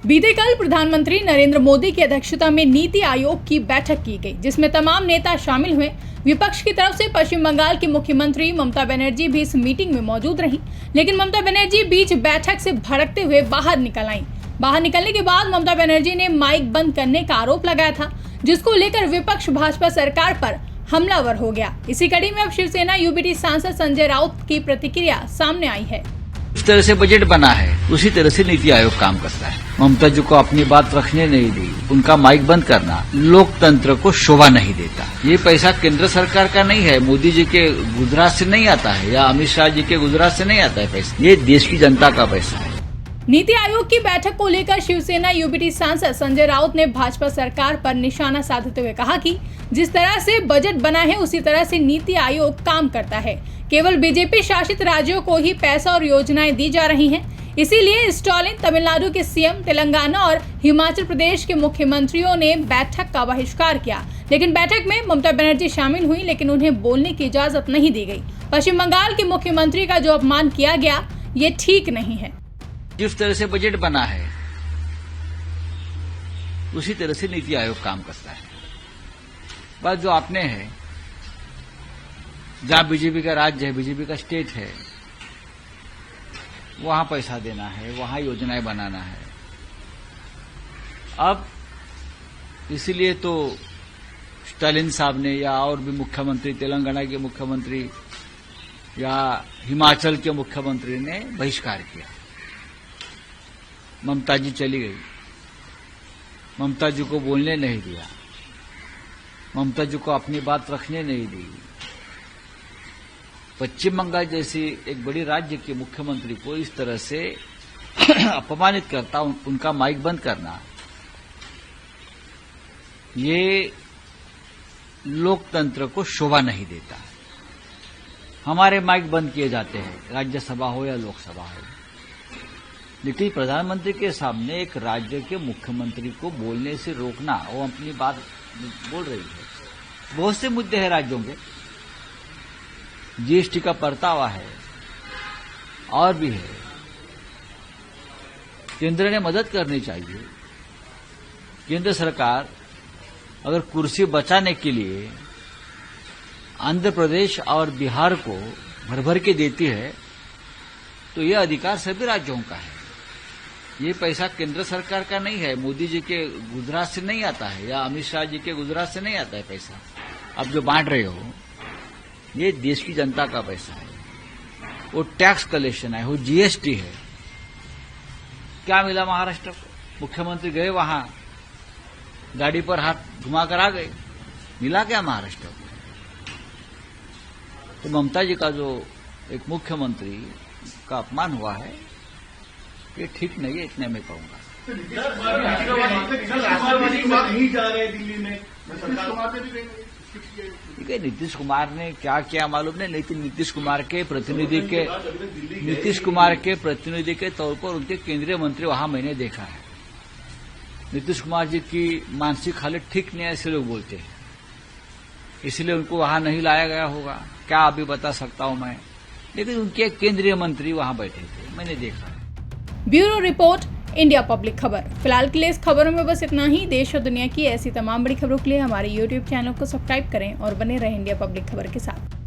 बीते कल प्रधानमंत्री नरेंद्र मोदी की अध्यक्षता में नीति आयोग की बैठक की गई, जिसमें तमाम नेता शामिल हुए। विपक्ष की तरफ से पश्चिम बंगाल की मुख्यमंत्री ममता बनर्जी भी इस मीटिंग में मौजूद रहीं, लेकिन ममता बनर्जी बीच बैठक से भड़कते हुए बाहर निकल आईं। बाहर निकलने के बाद ममता बनर्जी ने माइक बंद करने का आरोप लगाया था, जिसको लेकर विपक्ष भाजपा सरकार पर हमलावर हो गया। इसी कड़ी में अब शिवसेना यूबीटी सांसद संजय राउत की प्रतिक्रिया सामने आई है। जिस तरह से बजट बना है उसी तरह से नीति आयोग काम करता है। ममता जी को अपनी बात रखने नहीं दी, उनका माइक बंद करना लोकतंत्र को शोभा नहीं देता। ये पैसा केंद्र सरकार का नहीं है, मोदी जी के गुजरात से नहीं आता है या अमित शाह जी के गुजरात से नहीं आता है पैसा, ये देश की जनता का पैसा है। नीति आयोग की बैठक को लेकर शिवसेना यूबीटी सांसद संजय राउत ने भाजपा सरकार पर निशाना साधते हुए कहा कि जिस तरह से बजट बना है उसी तरह से नीति आयोग काम करता है। केवल बीजेपी शासित राज्यों को ही पैसा और योजनाएं दी जा रही हैं। इसीलिए स्टालिन, तमिलनाडु के सीएम, तेलंगाना और हिमाचल प्रदेश के मुख्यमंत्रियों ने बैठक का बहिष्कार किया। लेकिन बैठक में ममता बनर्जी शामिल हुई, लेकिन उन्हें बोलने की इजाजत नहीं दी गई। पश्चिम बंगाल के मुख्यमंत्री का जो अपमान किया गया, ये ठीक नहीं है। जिस तरह से बजट बना है उसी तरह से नीति आयोग काम करता है। बात जो आपने है, जहां बीजेपी का राज्य है, बीजेपी का स्टेट है, वहां पैसा देना है, वहां योजनाएं बनाना है। अब इसीलिए तो स्टालिन साहब ने या और भी मुख्यमंत्री, तेलंगाना के मुख्यमंत्री या हिमाचल के मुख्यमंत्री ने बहिष्कार किया। ममता जी चली गई, ममता जी को बोलने नहीं दिया, ममता जी को अपनी बात रखने नहीं दी। पश्चिम बंगाल जैसी एक बड़ी राज्य के मुख्यमंत्री को इस तरह से अपमानित करता, उनका माइक बंद करना, ये लोकतंत्र को शोभा नहीं देता। हमारे माइक बंद किए जाते हैं, राज्यसभा हो या लोकसभा हो, लेकिन प्रधानमंत्री के सामने एक राज्य के मुख्यमंत्री को बोलने से रोकना, वो अपनी बात बोल रही है। बहुत से मुद्दे हैं राज्यों के, जीएसटी का परतावा है और भी है। केंद्र ने मदद करनी चाहिए। केंद्र सरकार अगर कुर्सी बचाने के लिए आंध्र प्रदेश और बिहार को भर भर के देती है, तो यह अधिकार सभी राज्यों का है। ये पैसा केंद्र सरकार का नहीं है, मोदी जी के गुजरात से नहीं आता है या अमित शाह जी के गुजरात से नहीं आता है पैसा। अब जो बांट रहे हो, ये देश की जनता का पैसा है। वो टैक्स कलेक्शन है, वो जीएसटी है। क्या मिला महाराष्ट्र को? मुख्यमंत्री गए वहां, गाड़ी पर हाथ घुमाकर आ गए, मिला क्या महाराष्ट्र को? तो ममता जी का जो एक मुख्यमंत्री का अपमान हुआ है, ये ठीक नहीं है, इतने में कहूंगा। ठीक है, नीतीश कुमार ने क्या किया मालूम नहीं, लेकिन नीतीश कुमार के प्रतिनिधि के तौर पर उनके केंद्रीय मंत्री वहां मैंने देखा है। नीतीश कुमार जी की मानसिक हालत ठीक नहीं है, ऐसे लोग बोलते हैं, इसलिए उनको वहां नहीं लाया गया होगा, क्या अभी बता सकता हूं मैं, लेकिन उनके केंद्रीय मंत्री वहां बैठे थे, मैंने देखा। ब्यूरो रिपोर्ट, इंडिया पब्लिक खबर। फिलहाल के लिए इस खबरों में बस इतना ही। देश और दुनिया की ऐसी तमाम बड़ी खबरों के लिए हमारे YouTube चैनल को सब्सक्राइब करें और बने रहें इंडिया पब्लिक खबर के साथ।